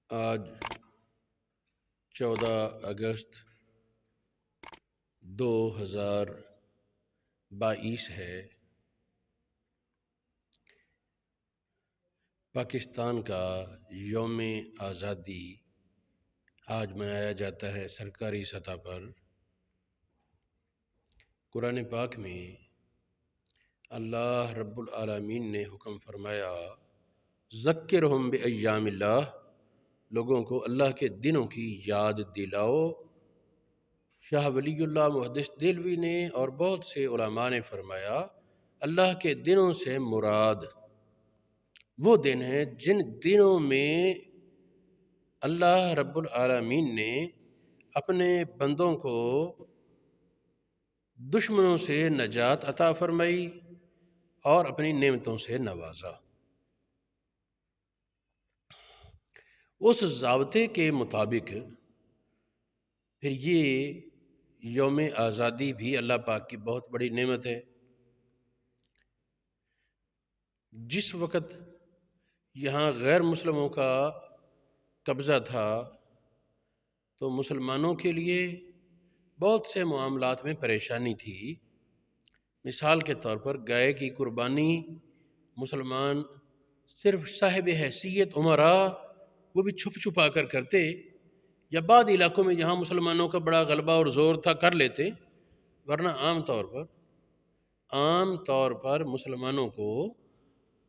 آج 14 اگست 2022 ہے۔ پاکستان کا یوم آزادی آج منایا جاتا ہے سرکاری سطح پر۔ قرآن پاک میں اللہ رب العالمین نے حکم فرمایا، ذکرہم بایام اللہ، لوگوں کو اللہ کے دنوں کی یاد دلاؤ۔ شاہ ولی اللہ محدث دہلوی نے اور بہت سے علماء نے فرمایا، اللہ کے دنوں سے مراد وہ دن ہیں جن دنوں میں اللہ رب العالمین نے اپنے بندوں کو دشمنوں سے نجات عطا فرمائی اور اپنی نعمتوں سے نوازا۔ اس ضابطے کے مطابق پھر یہ یوم آزادی بھی اللہ پاک کی بہت بڑی نعمت ہے۔ جس وقت یہاں غیر مسلموں کا قبضہ تھا تو مسلمانوں کے لیے بہت سے معاملات میں پریشانی تھی۔ مثال کے طور پر گائے کی قربانی مسلمان صرف صاحب حیثیت عمراء وہ بھی چھپ چھپا کر کرتے، یا بعض علاقوں میں جہاں مسلمانوں کا بڑا غلبہ اور زور تھا کر لیتے، ورنہ عام طور پر مسلمانوں کو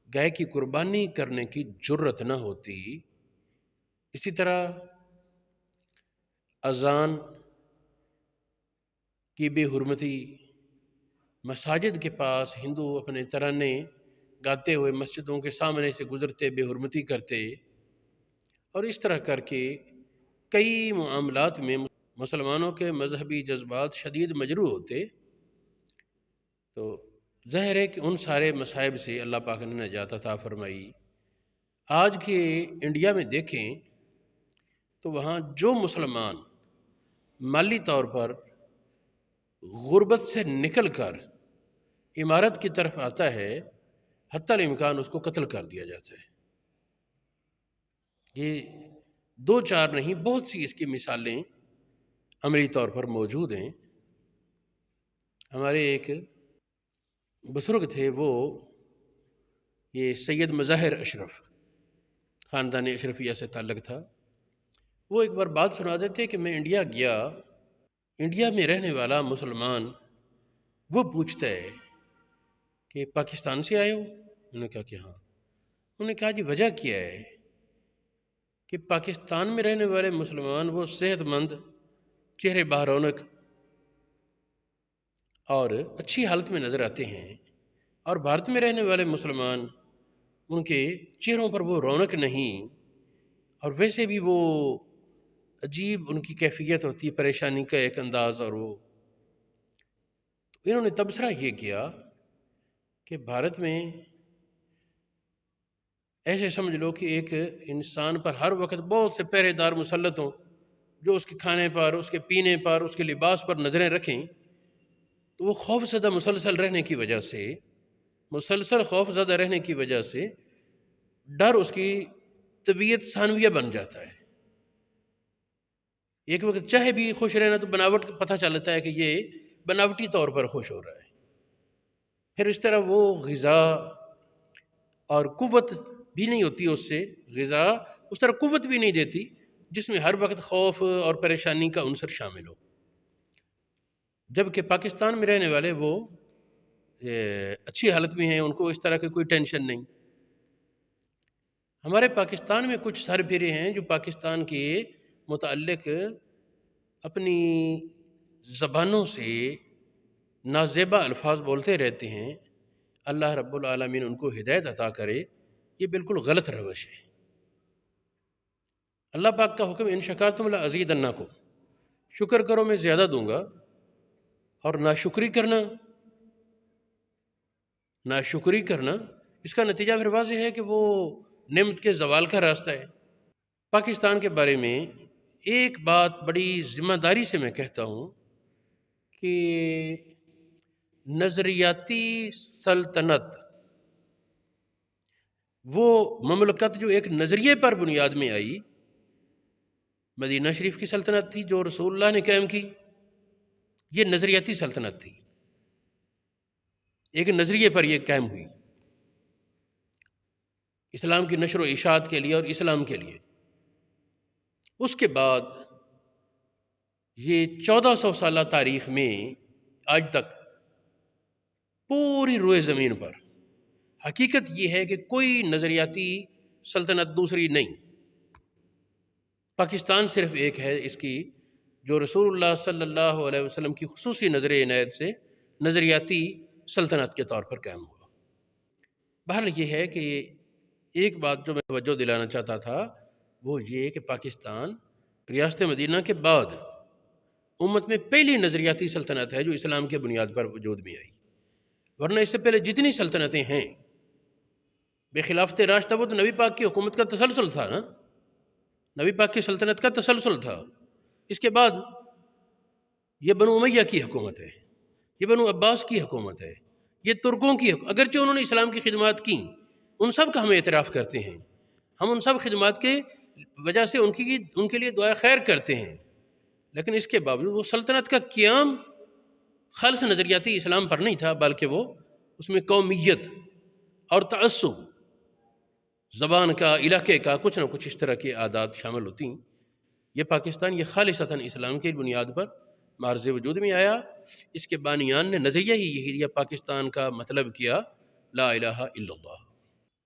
گائے کی قربانی کرنے کی جرت نہ ہوتی۔ اسی طرح اذان کی بے حرمتی، مساجد کے پاس ہندو اپنے ترانے گاتے ہوئے مسجدوں کے سامنے سے گزرتے، بے حرمتی کرتے، اور اس طرح کر کے کئی معاملات میں مسلمانوں کے مذہبی جذبات شدید مجروح ہوتے۔ تو ظاہر ہے کہ ان سارے مصائب سے اللہ پاک نے نجات عطا فرمائی۔ آج کے انڈیا میں دیکھیں تو وہاں جو مسلمان مالی طور پر غربت سے نکل کر عمارت کی طرف آتا ہے، حتی الامکان اس کو قتل کر دیا جاتا ہے۔ یہ دو چار نہیں، بہت سی اس کی مثالیں عملی طور پر موجود ہیں۔ ہمارے ایک بزرگ تھے، وہ یہ سید مظاہر اشرف، خاندان اشرفیہ سے تعلق تھا۔ وہ ایک بار بات سنا دیتے کہ میں انڈیا گیا، انڈیا میں رہنے والا مسلمان وہ پوچھتا ہے کہ پاکستان سے آئے ہو؟ انہوں نے کہا کہ ہاں۔ انہوں نے کہا جی وجہ کیا ہے کہ پاکستان میں رہنے والے مسلمان وہ صحت مند، چہرے بہ رونق اور اچھی حالت میں نظر آتے ہیں، اور بھارت میں رہنے والے مسلمان ان کے چہروں پر وہ رونق نہیں، اور ویسے بھی وہ عجیب ان کی کیفیت ہوتی ہے، پریشانی کا ایک انداز۔ اور وہ انہوں نے تبصرہ یہ کیا کہ بھارت میں ایسے سمجھ لو کہ ایک انسان پر ہر وقت بہت سے پہرے دار مسلط ہوں، جو اس کے کھانے پر، اس کے پینے پر، اس کے لباس پر نظریں رکھیں، تو وہ خوف زدہ مسلسل خوف زدہ رہنے کی وجہ سے ڈر اس کی طبیعت ثانویہ بن جاتا ہے۔ ایک وقت چاہے بھی خوش رہنا تو بناوٹ پتہ چلتا ہے کہ یہ بناوٹی طور پر خوش ہو رہا ہے۔ پھر اس طرح وہ غذا اور قوت بھی نہیں ہوتی، اس سے غذا اس طرح قوت بھی نہیں دیتی جس میں ہر وقت خوف اور پریشانی کا عنصر شامل ہو۔ جبکہ پاکستان میں رہنے والے وہ اچھی حالت میں ہیں، ان کو اس طرح کی کوئی ٹینشن نہیں۔ ہمارے پاکستان میں کچھ سربراہ ہیں جو پاکستان کے متعلق اپنی زبانوں سے نازیبا الفاظ بولتے رہتے ہیں۔ اللہ رب العالمین ان کو ہدایت عطا کرے، یہ بالکل غلط روش ہے۔ اللہ پاک کا حکم ان شکرتم لازیدنکم، شکر کرو میں زیادہ دوں گا، اور ناشکری کرنا اس کا نتیجہ پھر واضح ہے کہ وہ نعمت کے زوال کا راستہ ہے۔ پاکستان کے بارے میں ایک بات بڑی ذمہ داری سے میں کہتا ہوں کہ نظریاتی سلطنت، وہ مملکت جو ایک نظریے پر بنیاد میں آئی، مدینہ شریف کی سلطنت تھی جو رسول اللہ نے قائم کی، یہ نظریاتی سلطنت تھی، ایک نظریے پر یہ قائم ہوئی اسلام کی نشر و اشاعت کے لیے اور اسلام کے لیے۔ اس کے بعد یہ 1400 سالہ تاریخ میں آج تک پوری روئے زمین پر حقیقت یہ ہے کہ کوئی نظریاتی سلطنت دوسری نہیں، پاکستان صرف ایک ہے اس کی، جو رسول اللہ صلی اللہ علیہ وسلم کی خصوصی نظر عنایت سے نظریاتی سلطنت کے طور پر قائم ہوا۔ بہرحال یہ ہے کہ ایک بات جو میں توجہ دلانا چاہتا تھا وہ یہ کہ پاکستان ریاست مدینہ کے بعد امت میں پہلی نظریاتی سلطنت ہے جو اسلام کے بنیاد پر وجود میں آئی، ورنہ اس سے پہلے جتنی سلطنتیں ہیں بے خلافت راشدہ وہ تو نبی پاک کی حکومت کا تسلسل تھا نا، نبی پاک کی سلطنت کا تسلسل تھا۔ اس کے بعد یہ بنو امیہ کی حکومت ہے، یہ بنو عباس کی حکومت ہے، یہ ترکوں کی حکومت، اگرچہ انہوں نے اسلام کی خدمات کی، ان سب کا ہم اعتراف کرتے ہیں، ہم ان سب خدمات کے وجہ سے ان کے لیے دعا خیر کرتے ہیں، لیکن اس کے باوجود وہ سلطنت کا قیام خالص نظریاتی اسلام پر نہیں تھا، بلکہ وہ اس میں قومیت اور تعصب، زبان کا، علاقے کا، کچھ نہ کچھ اس طرح کی عادات شامل ہوتی ہیں۔ یہ پاکستان یہ خالصتاً اسلام کی بنیاد پر معرض وجود میں آیا، اس کے بانیان نے نظریہ ہی یہی دیا، پاکستان کا مطلب کیا لا الہ الا اللہ۔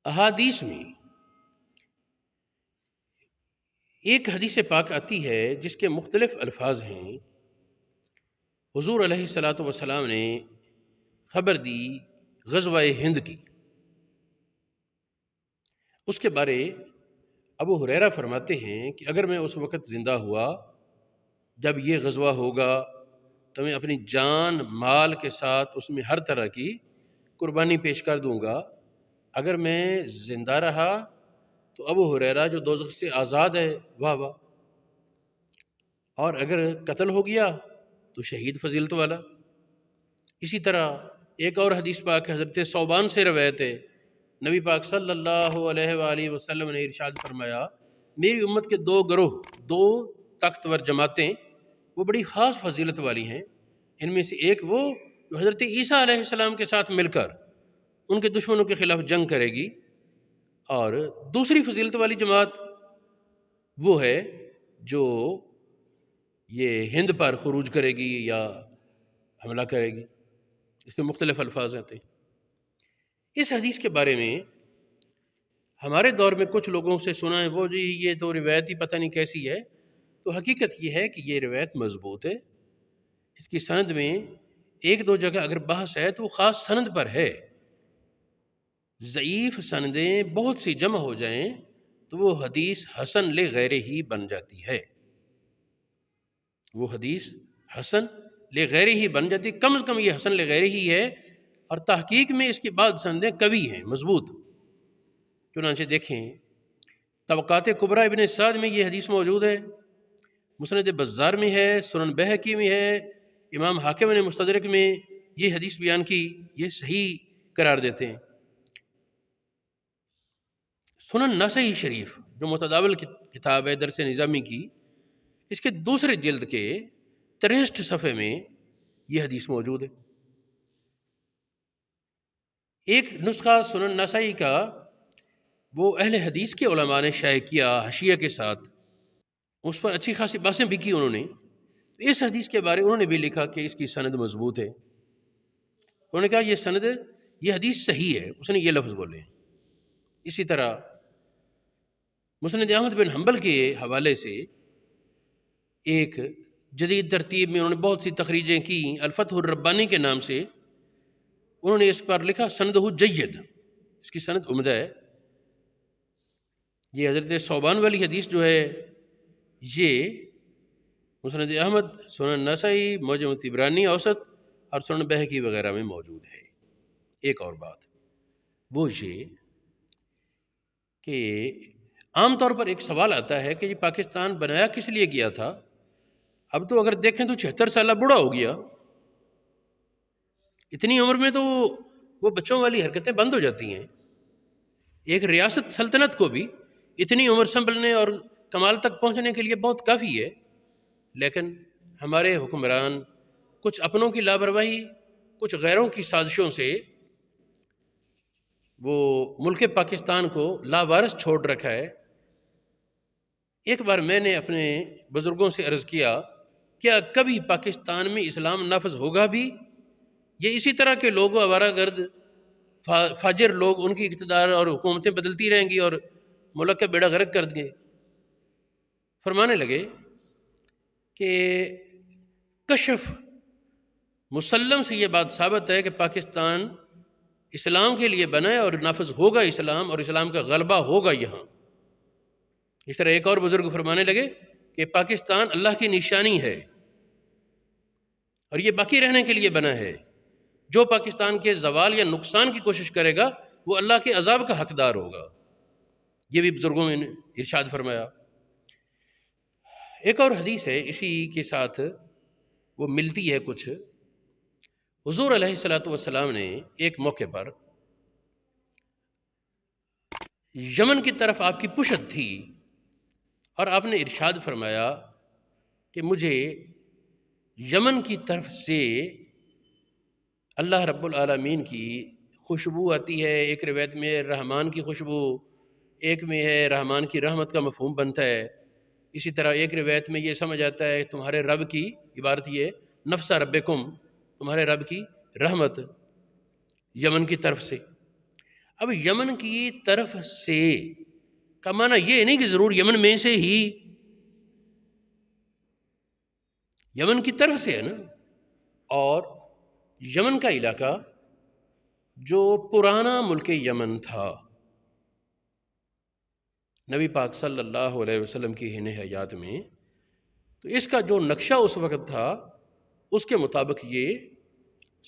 احادیث میں ایک حدیث پاک آتی ہے جس کے مختلف الفاظ ہیں، حضور علیہ الصلاۃ والسلام نے خبر دی غزوہ ہند کی، اس کے بارے ابو ہریرہ فرماتے ہیں کہ اگر میں اس وقت زندہ ہوا جب یہ غزوہ ہوگا تو میں اپنی جان مال کے ساتھ اس میں ہر طرح کی قربانی پیش کر دوں گا، اگر میں زندہ رہا تو ابو ہریرہ جو دوزخ سے آزاد ہے واہ واہ، اور اگر قتل ہو گیا تو شہید فضیلت والا۔ اسی طرح ایک اور حدیث پاک حضرت ثوبان سے روایت ہے، نبی پاک صلی اللہ علیہ وآلہ وسلم نے ارشاد فرمایا میری امت کے دو گروہ، دو طاقتور جماعتیں وہ بڑی خاص فضیلت والی ہیں، ان میں سے ایک وہ جو حضرت عیسیٰ علیہ السلام کے ساتھ مل کر ان کے دشمنوں کے خلاف جنگ کرے گی، اور دوسری فضیلت والی جماعت وہ ہے جو یہ ہند پر خروج کرے گی یا حملہ کرے گی، اس کے مختلف الفاظ آتے ہیں۔ اس حدیث کے بارے میں ہمارے دور میں کچھ لوگوں سے سنا ہے وہ جی یہ تو روایت ہی پتہ نہیں کیسی ہے، تو حقیقت یہ ہے کہ یہ روایت مضبوط ہے، اس کی سند میں ایک دو جگہ اگر بحث ہے تو وہ خاص سند پر ہے، ضعیف سندیں بہت سی جمع ہو جائیں تو وہ حدیث حسن لغیرہ ہی بن جاتی ہے، وہ حدیث حسن لغیرہ ہی بن جاتی، کم از کم یہ حسن لغیرہ ہی ہے، اور تحقیق میں اس کی بعض سندیں قوی ہیں، مضبوط۔ چنانچہ دیکھیں طبقات کبریٰ ابن سعد میں یہ حدیث موجود ہے، مسند بزار میں ہے، سنن بہقی میں ہے، امام حاکم نے مستدرک میں یہ حدیث بیان کی، یہ صحیح قرار دیتے ہیں۔ سنن نسائی شریف جو متداول کتاب ہے درس نظامی کی، اس کے دوسرے جلد کے 63 صفحے میں یہ حدیث موجود ہے۔ ایک نسخہ سنن نسائی کا وہ اہل حدیث کے علماء نے شائع کیا حاشیہ کے ساتھ، اس پر اچھی خاصی باتیں بھی کی انہوں نے، اس حدیث کے بارے انہوں نے بھی لکھا کہ اس کی سند مضبوط ہے، انہوں نے کہا یہ سند، یہ حدیث صحیح ہے، اس نے یہ لفظ بولے۔ اسی طرح مسند احمد بن حنبل کے حوالے سے ایک جدید ترتیب میں انہوں نے بہت سی تخریجیں کی، الفتح الربانی کے نام سے، انہوں نے اس پر لکھا سندہ جید، اس کی سند عمدہ ہے۔ یہ حضرت ثوبان والی حدیث جو ہے یہ مسند احمد، سنن نسائی، معجم طبرانی اوسط اور سنن بہقی وغیرہ میں موجود ہے۔ ایک اور بات وہ یہ کہ عام طور پر ایک سوال آتا ہے کہ یہ پاکستان بنایا کس لیے گیا تھا؟ اب تو اگر دیکھیں تو 76 سالہ بوڑھا ہو گیا، اتنی عمر میں تو وہ بچوں والی حرکتیں بند ہو جاتی ہیں۔ ایک ریاست سلطنت کو بھی اتنی عمر سنبھلنے اور کمال تک پہنچنے کے لیے بہت کافی ہے، لیکن ہمارے حکمران کچھ اپنوں کی لاپرواہی، کچھ غیروں کی سازشوں سے وہ ملک پاکستان کو لاوارث چھوڑ رکھا ہے۔ ایک بار میں نے اپنے بزرگوں سے عرض کیا، کیا کبھی پاکستان میں اسلام نافذ ہوگا بھی؟ یہ اسی طرح کے لوگ آوارہ گرد فاجر لوگ، ان کی اقتدار اور حکومتیں بدلتی رہیں گی اور ملک کا بیڑا غرق کر دیں گے؟ فرمانے لگے کہ کشف مسلم سے یہ بات ثابت ہے کہ پاکستان اسلام کے لیے بنا ہے اور نافذ ہوگا اسلام، اور اسلام کا غلبہ ہوگا یہاں۔ اس طرح ایک اور بزرگ فرمانے لگے کہ پاکستان اللہ کی نشانی ہے اور یہ باقی رہنے کے لیے بنا ہے۔ جو پاکستان کے زوال یا نقصان کی کوشش کرے گا وہ اللہ کے عذاب کا حقدار ہوگا۔ یہ بھی بزرگوں نے ارشاد فرمایا۔ ایک اور حدیث ہے اسی کے ساتھ وہ ملتی ہے کچھ۔ حضور علیہ الصلوۃ والسلام نے ایک موقع پر یمن کی طرف آپ کی پشت تھی اور آپ نے ارشاد فرمایا کہ مجھے یمن کی طرف سے اللہ رب العالمین کی خوشبو آتی ہے۔ ایک روایت میں رحمان کی خوشبو، ایک میں ہے رحمان کی رحمت کا مفہوم بنتا ہے۔ اسی طرح ایک روایت میں یہ سمجھ آتا ہے تمہارے رب کی، عبارت یہ نفس ربکم، تمہارے رب کی رحمت یمن کی طرف سے۔ اب یمن کی طرف سے کا معنی یہ نہیں کہ ضرور یمن میں سے ہی، یمن کی طرف سے ہے نا۔ اور یمن کا علاقہ جو پرانا ملک یمن تھا، نبی پاک صلی اللہ علیہ وسلم کی حین حیات میں، تو اس کا جو نقشہ اس وقت تھا اس کے مطابق یہ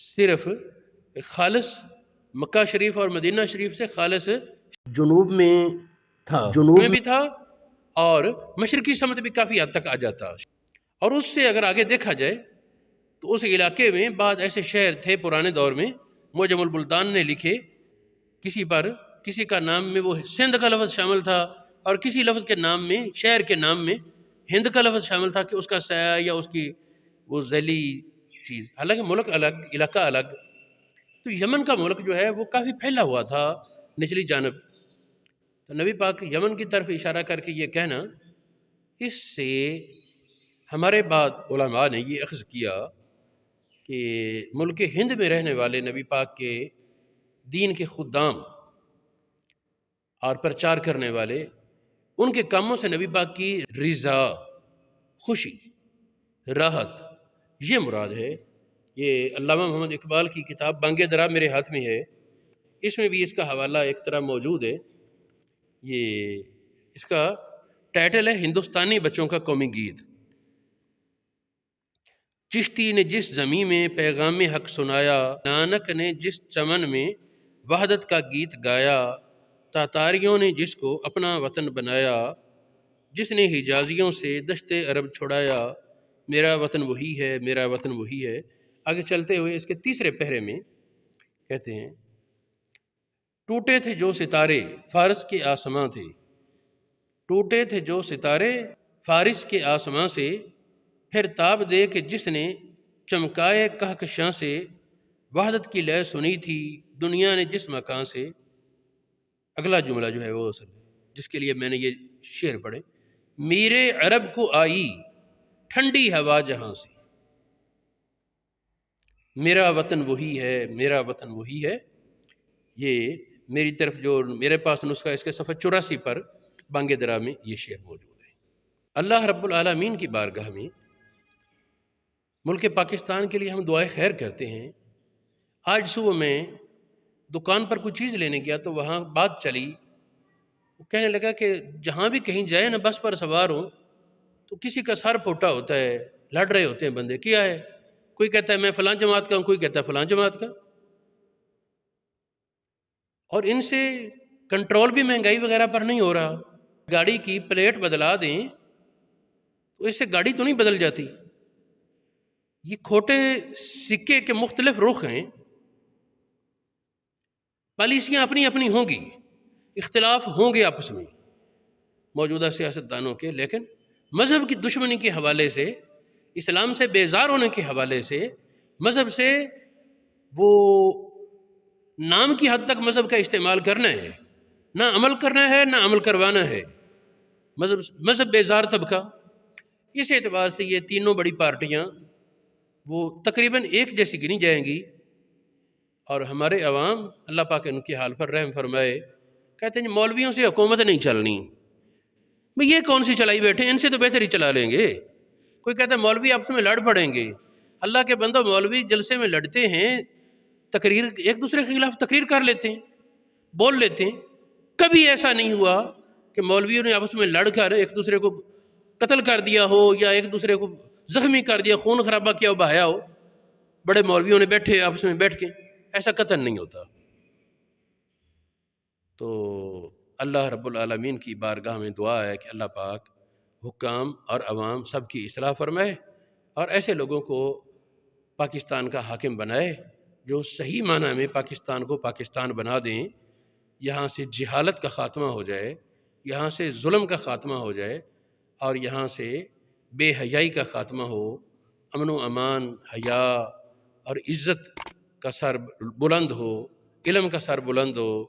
صرف خالص مکہ شریف اور مدینہ شریف سے خالص جنوب میں تھا، جنوب میں بھی تھا اور مشرقی سمت بھی کافی حد تک آ جاتا۔ اور اس سے اگر آگے دیکھا جائے تو اس علاقے میں بعض ایسے شہر تھے پرانے دور میں، معجم البلدان نے لکھے، کسی کا نام میں وہ سندھ کا لفظ شامل تھا اور کسی لفظ کے نام میں، شہر کے نام میں ہند کا لفظ شامل تھا کہ اس کا سایہ یا اس کی وہ ذیلی چیز، حالانکہ ملک الگ، علاقہ الگ۔ تو یمن کا ملک جو ہے وہ کافی پھیلا ہوا تھا نچلی جانب۔ تو نبی پاک یمن کی طرف اشارہ کر کے یہ کہنا، اس سے ہمارے بعد علماء نے یہ اخذ کیا کہ ملک ہند میں رہنے والے نبی پاک کے دین کے خدام اور پرچار کرنے والے، ان کے کاموں سے نبی پاک کی رضا، خوشی، راحت یہ مراد ہے۔ یہ علامہ محمد اقبال کی کتاب بانگ درا میرے ہاتھ میں ہے، اس میں بھی اس کا حوالہ ایک طرح موجود ہے۔ یہ اس کا ٹائٹل ہے ہندوستانی بچوں کا قومی گیت۔ چشتی نے جس زمین میں پیغام حق سنایا، نانک نے جس چمن میں وحدت کا گیت گایا، تاتاریوں نے جس کو اپنا وطن بنایا، جس نے حجازیوں سے دشت عرب چھڑایا، میرا وطن وہی ہے، میرا وطن وہی ہے۔ آگے چلتے ہوئے اس کے تیسرے پہرے میں کہتے ہیں، ٹوٹے تھے جو ستارے فارس کے آسماں تھے، ٹوٹے تھے جو ستارے فارس کے آسماں سے، پھر تاب دے کہ جس نے چمکائے کہکشاں سے، وحدت کی لے سنی تھی دنیا نے جس مکان سے۔ اگلا جملہ جو ہے وہ اصل جس کے لیے میں نے یہ شعر پڑھے، میرے عرب کو آئی ٹھنڈی ہوا جہاں سے، میرا وطن وہی ہے، میرا وطن وہی ہے۔ یہ میری طرف جو میرے پاس نسخہ اس کے صفحہ 84 پر بانگ درا میں یہ شعر موجود ہے۔ اللہ رب العالمین کی بارگاہ میں ملک پاکستان کے لیے ہم دعائے خیر کرتے ہیں۔ آج صبح میں دکان پر کوئی چیز لینے گیا تو وہاں بات چلی، وہ کہنے لگا کہ جہاں بھی کہیں جائے نا بس پر سوار ہوں تو کسی کا سر پھوٹا ہوتا ہے، لڑ رہے ہوتے ہیں بندے، کیا ہے؟ کوئی کہتا ہے میں فلاں جماعت کا ہوں، کوئی کہتا ہے فلاں جماعت کا۔ اور ان سے کنٹرول بھی مہنگائی وغیرہ پر نہیں ہو رہا۔ گاڑی کی پلیٹ بدلا دیں تو اس سے گاڑی تو نہیں بدل جاتی۔ یہ کھوٹے سکے کے مختلف رخ ہیں، پالیسیاں اپنی اپنی ہوں گی، اختلاف ہوں گے آپس میں، موجودہ سیاستدانوں کے، لیکن مذہب کی دشمنی کے حوالے سے، اسلام سے بیزار ہونے کے حوالے سے، مذہب سے وہ نام کی حد تک مذہب کا استعمال کرنا ہے، نہ عمل کرنا ہے نہ عمل کروانا ہے، مذہب بیزار طبقہ۔ اس اعتبار سے یہ تینوں بڑی پارٹیاں وہ تقریباً ایک جیسی گنی جائیں گی، اور ہمارے عوام اللہ پاک ان کے حال پر رحم فرمائے، کہتے ہیں مولویوں سے حکومت نہیں چلنی۔ بھئی یہ کون سی چلائی بیٹھے، ان سے تو بہتر ہی چلا لیں گے۔ کوئی کہتا ہے مولوی آپس میں لڑ پڑیں گے، اللہ کے بندو مولوی جلسے میں لڑتے ہیں، تقریر ایک دوسرے کے خلاف تقریر کر لیتے ہیں، بول لیتے ہیں۔ کبھی ایسا نہیں ہوا کہ مولویوں نے آپس میں لڑ کر ایک دوسرے کو قتل کر دیا ہو یا ایک دوسرے کو زخمی کر دیا، خون خرابہ کیا ہو، بہایا ہو۔ بڑے مولویوں نے بیٹھے آپس میں بیٹھ کے، ایسا قتل نہیں ہوتا۔ تو اللہ رب العالمین کی بارگاہ میں دعا ہے کہ اللہ پاک حکام اور عوام سب کی اصلاح فرمائے، اور ایسے لوگوں کو پاکستان کا حاکم بنائے جو صحیح معنی میں پاکستان کو پاکستان بنا دیں، یہاں سے جہالت کا خاتمہ ہو جائے، یہاں سے ظلم کا خاتمہ ہو جائے، اور یہاں سے بے حیائی کا خاتمہ ہو، امن و امان، حیا اور عزت کا سر بلند ہو، علم کا سر بلند ہو،